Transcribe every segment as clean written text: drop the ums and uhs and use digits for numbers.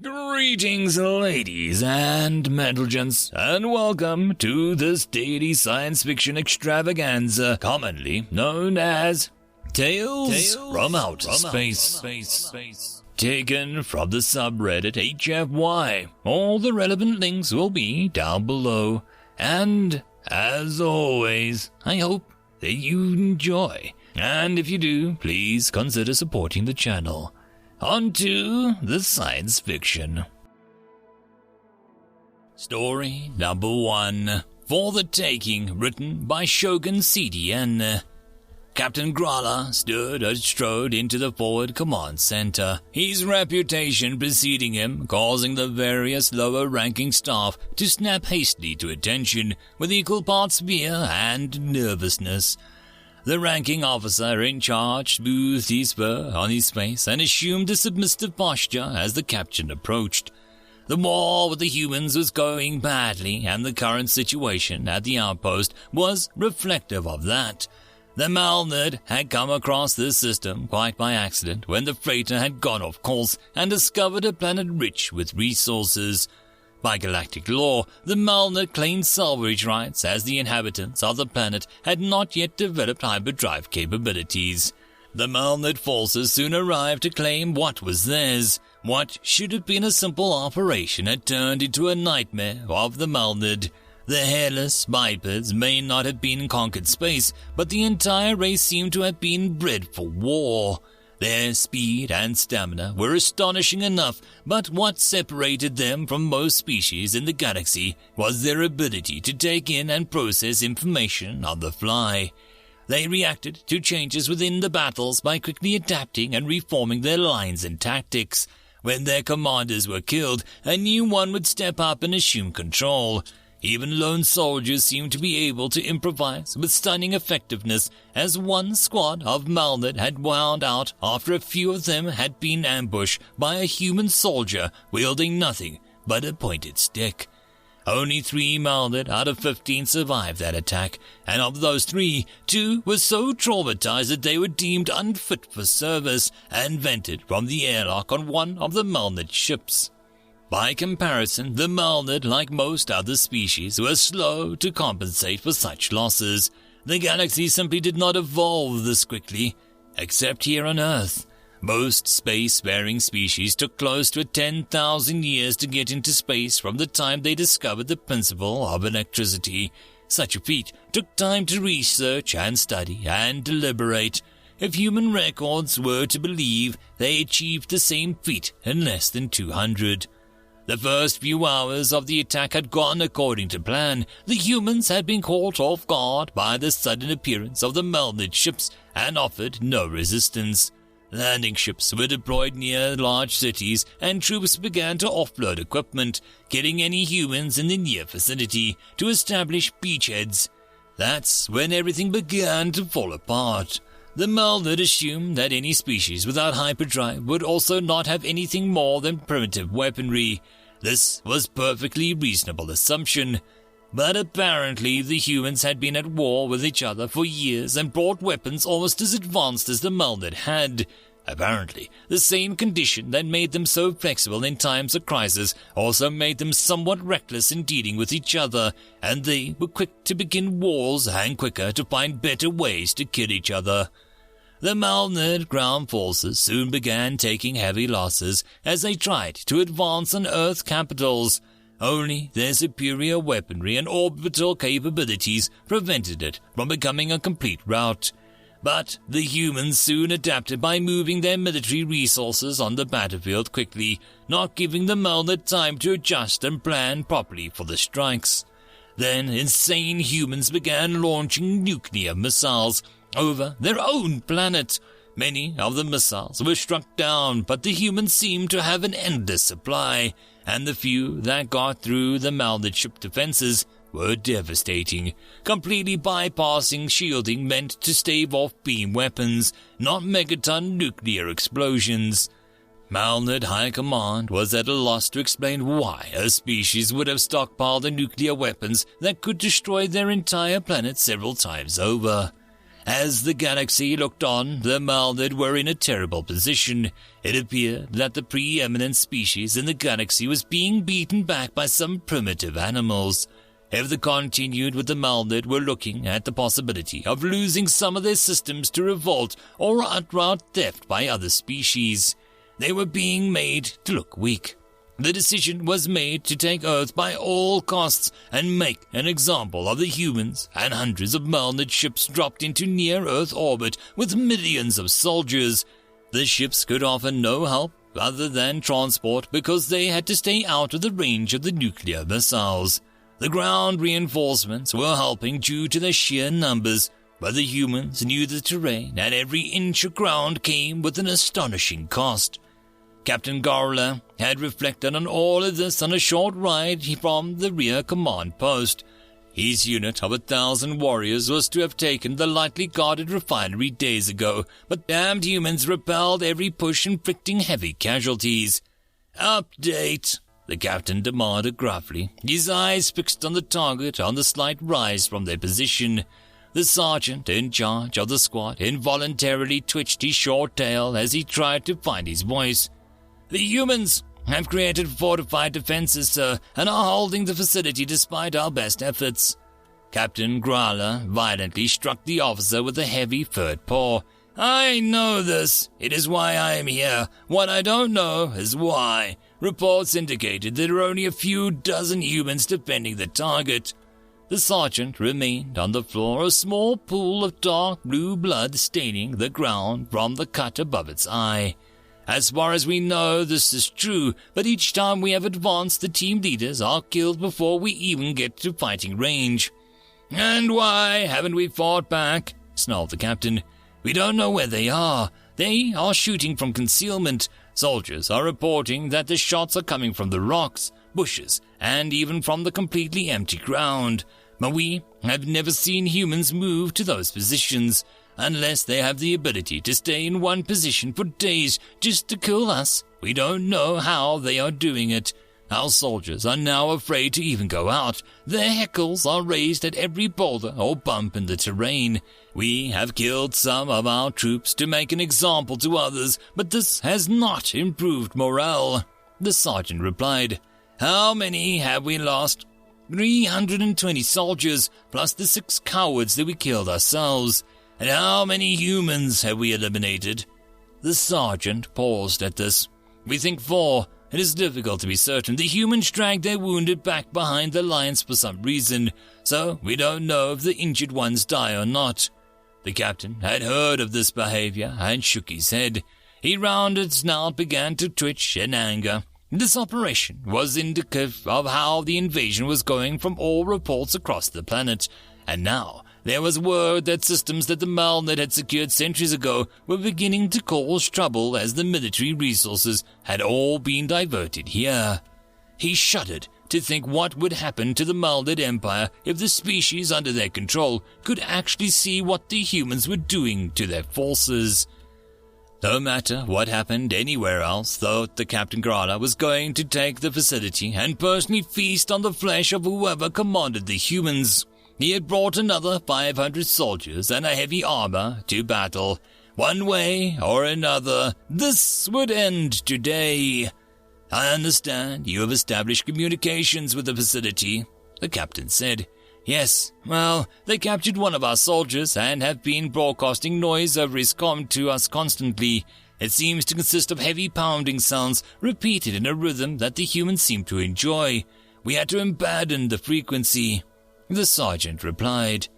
Greetings, ladies and gents, and welcome to this daily science fiction extravaganza, commonly known as Tales from Outer Space. Taken from the subreddit HFY. All the relevant links will be down below. And, as always, I hope that you enjoy. And if you do, please consider supporting the channel. On to the science fiction. Story number 1. For the Taking, written by Shogun CDN. Captain Grala strode into the forward command center, his reputation preceding him, causing the various lower-ranking staff to snap hastily to attention with equal parts fear and nervousness. The ranking officer in charge smoothed his fur on his face and assumed a submissive posture as the captain approached. The war with the humans was going badly, and the current situation at the outpost was reflective of that. The Malnad had come across this system quite by accident when the freighter had gone off course and discovered a planet rich with resources. By galactic law, the Malnad claimed salvage rights as the inhabitants of the planet had not yet developed hyperdrive capabilities. The Malnad forces soon arrived to claim what was theirs. What should have been a simple operation had turned into a nightmare of the Malnad. The hairless bipeds may not have been in conquered space, but the entire race seemed to have been bred for war. Their speed and stamina were astonishing enough, but what separated them from most species in the galaxy was their ability to take in and process information on the fly. They reacted to changes within the battles by quickly adapting and reforming their lines and tactics. When their commanders were killed, a new one would step up and assume control. Even lone soldiers seemed to be able to improvise with stunning effectiveness, as one squad of Malnad had wound out after a few of them had been ambushed by a human soldier wielding nothing but a pointed stick. Only 3 Malnad out of 15 survived that attack, and of those 3, 2 were so traumatized that they were deemed unfit for service and vented from the airlock on one of the Malnad ships. By comparison, the Malnad, like most other species, were slow to compensate for such losses. The galaxy simply did not evolve this quickly, except here on Earth. Most space-faring species took close to 10,000 years to get into space from the time they discovered the principle of electricity. Such a feat took time to research and study and deliberate. If human records were to believe, they achieved the same feat in less than 200. The first few hours of the attack had gone according to plan. The humans had been caught off guard by the sudden appearance of the Malnad ships and offered no resistance. Landing ships were deployed near large cities, and troops began to offload equipment, killing any humans in the near vicinity to establish beachheads. That's when everything began to fall apart. The Malnad assumed that any species without hyperdrive would also not have anything more than primitive weaponry. This was a perfectly reasonable assumption. But apparently the humans had been at war with each other for years and brought weapons almost as advanced as the Malnad had. Apparently, the same condition that made them so flexible in times of crisis also made them somewhat reckless in dealing with each other, and they were quick to begin wars and quicker to find better ways to kill each other. The Malnad ground forces soon began taking heavy losses as they tried to advance on Earth capitals. Only their superior weaponry and orbital capabilities prevented it from becoming a complete rout. But the humans soon adapted by moving their military resources on the battlefield quickly, not giving the Malnad time to adjust and plan properly for the strikes. Then insane humans began launching nuclear missiles over their own planet. Many of the missiles were struck down, but the humans seemed to have an endless supply, and the few that got through the Malnad ship defenses were devastating. Completely bypassing shielding meant to stave off beam weapons, not megaton nuclear explosions. Malnad High Command was at a loss to explain why a species would have stockpiled the nuclear weapons that could destroy their entire planet several times over. As the galaxy looked on, the Maldid were in a terrible position. It appeared that the preeminent species in the galaxy was being beaten back by some primitive animals. If they continued with the Maldid, were looking at the possibility of losing some of their systems to revolt or outright theft by other species. They were being made to look weak. The decision was made to take Earth by all costs and make an example of the humans, and hundreds of Maldid ships dropped into near-Earth orbit with millions of soldiers. The ships could offer no help other than transport because they had to stay out of the range of the nuclear missiles. The ground reinforcements were helping due to their sheer numbers, but the humans knew the terrain, and every inch of ground came with an astonishing cost. Captain Garla had reflected on all of this on a short ride from the rear command post. His unit of 1,000 warriors was to have taken the lightly guarded refinery days ago, but damned humans repelled every push, inflicting heavy casualties. "Update," the captain demanded gruffly, his eyes fixed on the target on the slight rise from their position. The sergeant in charge of the squad involuntarily twitched his short tail as he tried to find his voice. "The humans have created fortified defenses, sir, and are holding the facility despite our best efforts." Captain Grala violently struck the officer with a heavy third paw. "I know this. It is why I am here. What I don't know is why. Reports indicated there are only a few dozen humans defending the target." The sergeant remained on the floor, a small pool of dark blue blood staining the ground from the cut above its eye. "As far as we know, this is true, but each time we have advanced, the team leaders are killed before we even get to fighting range." "And why haven't we fought back?" snarled the captain. "We don't know where they are. They are shooting from concealment. Soldiers are reporting that the shots are coming from the rocks, bushes, and even from the completely empty ground. But we have never seen humans move to those positions, unless they have the ability to stay in one position for days just to kill us. We don't know how they are doing it. Our soldiers are now afraid to even go out. Their heckles are raised at every boulder or bump in the terrain. We have killed some of our troops to make an example to others, but this has not improved morale." The sergeant replied. "How many have we lost?" 320 soldiers, plus the 6 cowards that we killed ourselves. "And how many humans have we eliminated?" The sergeant paused at this. "We think 4. It is difficult to be certain. The humans dragged their wounded back behind the lines for some reason, so we don't know if the injured ones die or not." The captain had heard of this behavior and shook his head. His rounded snout began to twitch in anger. This operation was indicative of how the invasion was going from all reports across the planet, and now there was word that systems that the Maldid had secured centuries ago were beginning to cause trouble as the military resources had all been diverted here. He shuddered to think what would happen to the Maldid Empire if the species under their control could actually see what the humans were doing to their forces. No matter what happened anywhere else, though, the Captain Grala was going to take the facility and personally feast on the flesh of whoever commanded the humans. He had brought another 500 soldiers and a heavy armor to battle. One way or another, this would end today. "I understand you have established communications with the facility," the captain said. "Yes, well, they captured one of our soldiers and have been broadcasting noise over his comm to us constantly. It seems to consist of heavy pounding sounds repeated in a rhythm that the humans seem to enjoy. We had to abandon the frequency." The sergeant replied.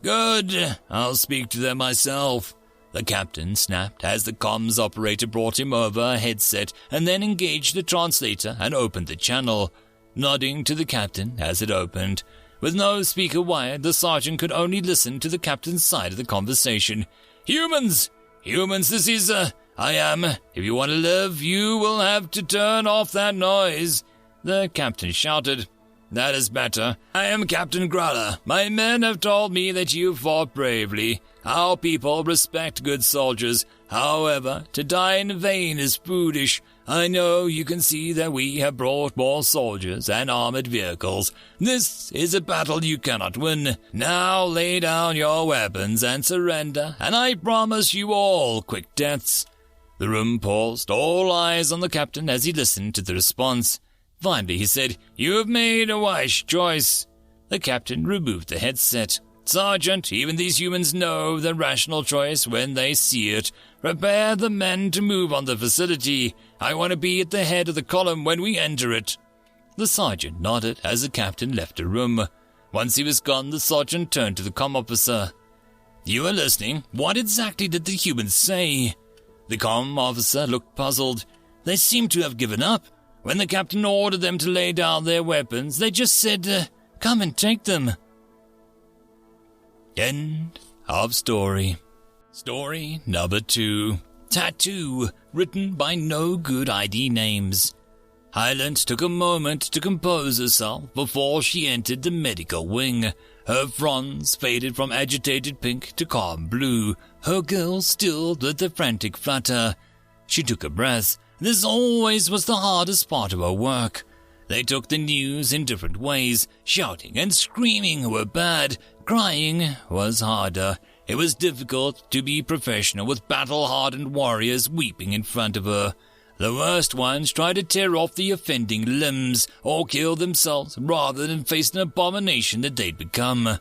"Good, I'll speak to them myself," the captain snapped as the comms operator brought him over a headset and then engaged the translator and opened the channel, nodding to the captain as it opened. With no speaker wired, the sergeant could only listen to the captain's side of the conversation. Humans, this is, I am. If you want to live, you will have to turn off that noise," the captain shouted. "That is better. I am Captain Grala. My men have told me that you fought bravely. Our people respect good soldiers. However, to die in vain is foolish. I know you can see that we have brought more soldiers and armored vehicles. This is a battle you cannot win. Now lay down your weapons and surrender, and I promise you all quick deaths." The room paused, all eyes on the captain as he listened to the response. Finally he said, "You have made a wise choice." The captain removed the headset. "Sergeant, even these humans know the rational choice when they see it. Prepare the men to move on the facility. I want to be at the head of the column when we enter it." The sergeant nodded as the captain left the room. Once he was gone, the sergeant turned to the comm officer. "You are listening. What exactly did the humans say?" The comm officer looked puzzled. "They seem to have given up. When the captain ordered them to lay down their weapons, they just said, 'Come and take them.'" End of story. Story number 2. Tattoo, written by no good ID names. Highland took a moment to compose herself before she entered the medical wing. Her fronds faded from agitated pink to calm blue, her gills stilled with a frantic flutter. She took a breath. This always was the hardest part of her work. They took the news in different ways. Shouting and screaming were bad. Crying was harder. It was difficult to be professional with battle-hardened warriors weeping in front of her. The worst ones tried to tear off the offending limbs or kill themselves rather than face an abomination that they'd become.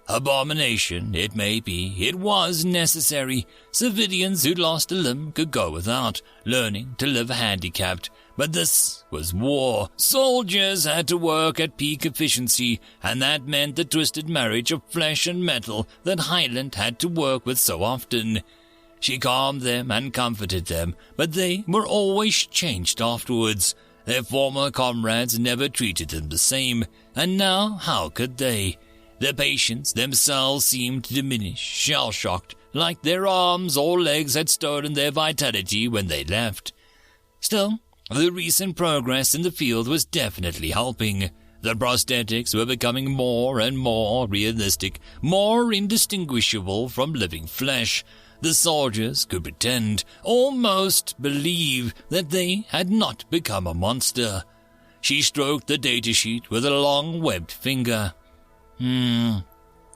Abomination, it may be. It was necessary. Civilians who'd lost a limb could go without, learning to live handicapped. But this was war. Soldiers had to work at peak efficiency, and that meant the twisted marriage of flesh and metal that Highland had to work with so often. She calmed them and comforted them, but they were always changed afterwards. Their former comrades never treated them the same, and now how could they? The patients themselves seemed to diminish, shell-shocked, like their arms or legs had stolen their vitality when they left. Still, the recent progress in the field was definitely helping. The prosthetics were becoming more and more realistic, more indistinguishable from living flesh. The soldiers could pretend, almost believe, that they had not become a monster. She stroked the datasheet with a long webbed finger.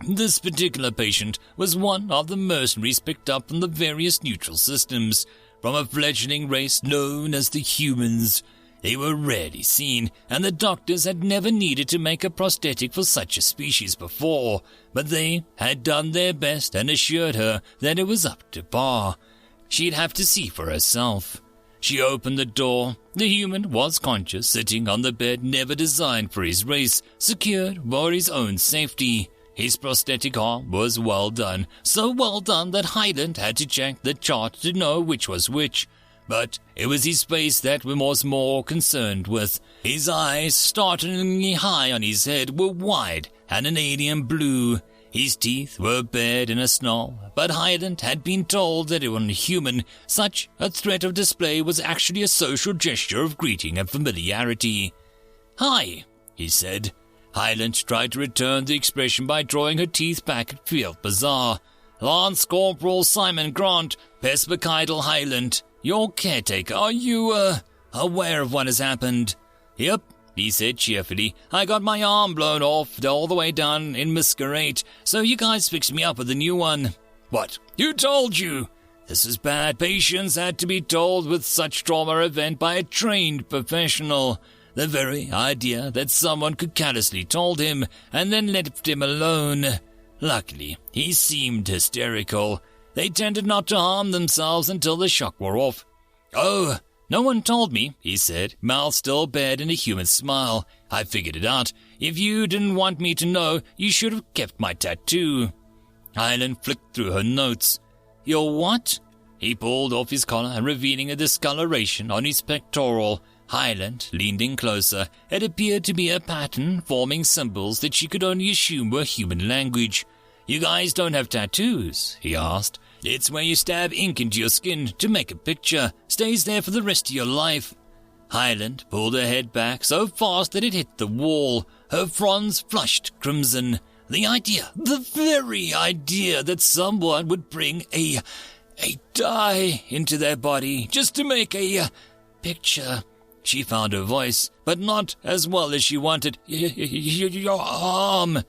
This particular patient was one of the mercenaries picked up from the various neutral systems, from a fledgling race known as the humans. They were rarely seen, and the doctors had never needed to make a prosthetic for such a species before, but they had done their best and assured her that it was up to par. She'd have to see for herself. She opened the door. The human was conscious, sitting on the bed never designed for his race, secured for his own safety. His prosthetic arm was well done, so well done that Highland had to check the chart to know which was which. But it was his face that was more concerned with. His eyes, startlingly high on his head, were wide and an alien blue. His teeth were bared in a snarl, but Highland had been told that on a human, such a threat of display was actually a social gesture of greeting and familiarity. "Hi," he said. Highland tried to return the expression by drawing her teeth back and felt bizarre. "Lance Corporal Simon Grant, Perspicaidal Highland, your caretaker. Are you, aware of what has happened?" "Yep," he said cheerfully. "I got my arm blown off all the way down in Masquerade, so you guys fixed me up with a new one." "What? Who told you?" "This is bad. Patients had to be told with such trauma event by a trained professional. The very idea that someone could callously told him and then left him alone. Luckily, he seemed hysterical. They tended not to harm themselves until the shock wore off." "Oh, no one told me," he said, mouth still bared in a human smile. "I figured it out. If you didn't want me to know, you should have kept my tattoo." Highland flicked through her notes. "Your what?" He pulled off his collar, revealing a discoloration on his pectoral. Highland leaned in closer. It appeared to be a pattern forming symbols that she could only assume were human language. "You guys don't have tattoos?" he asked. "It's where you stab ink into your skin to make a picture. Stays there for the rest of your life." Highland pulled her head back so fast that it hit the wall. Her fronds flushed crimson. The very idea that someone would bring a dye into their body just to make a picture. She found her voice, but not as well as she wanted. Your arm.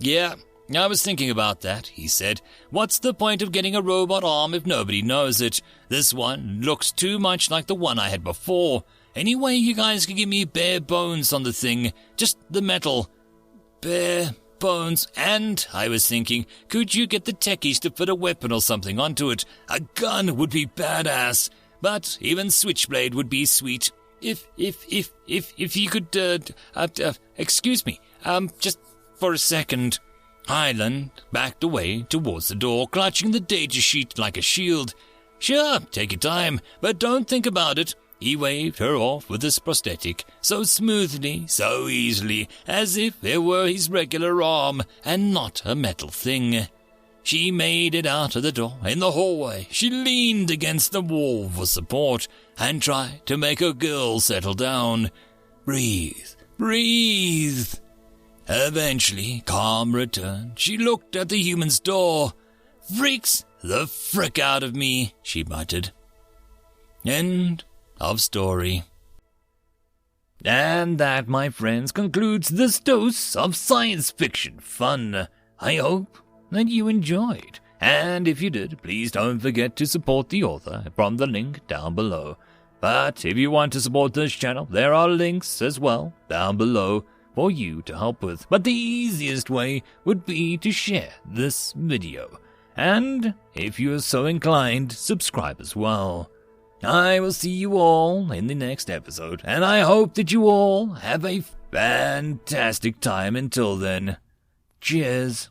Yeah, I was thinking about that, he said. What's the point of getting a robot arm if nobody knows it? This one looks too much like the one I had before. Any way you guys could give me bare bones on the thing? Just the metal. Bare bones. And, I was thinking, could you get the techies to put a weapon or something onto it? A gun would be badass. But even Switchblade would be sweet. If you could, excuse me, just for a second. Hyland backed away towards the door, clutching the data sheet like a shield. Sure, take your time, but don't think about it. He waved her off with his prosthetic, so smoothly, so easily, as if it were his regular arm and not a metal thing. She made it out of the door. In the hallway, she leaned against the wall for support and tried to make her girl settle down. Breathe, breathe. Eventually, calm returned. She looked at the human's door. Freaks the frick out of me, she muttered. End of story. And that, my friends, concludes this dose of science fiction fun. I hope that you enjoyed. And if you did, please don't forget to support the author from the link down below. But if you want to support this channel, there are links as well down below for you to help with. But the easiest way would be to share this video. And if you are so inclined, subscribe as well. I will see you all in the next episode, and I hope that you all have a fantastic time until then. Cheers.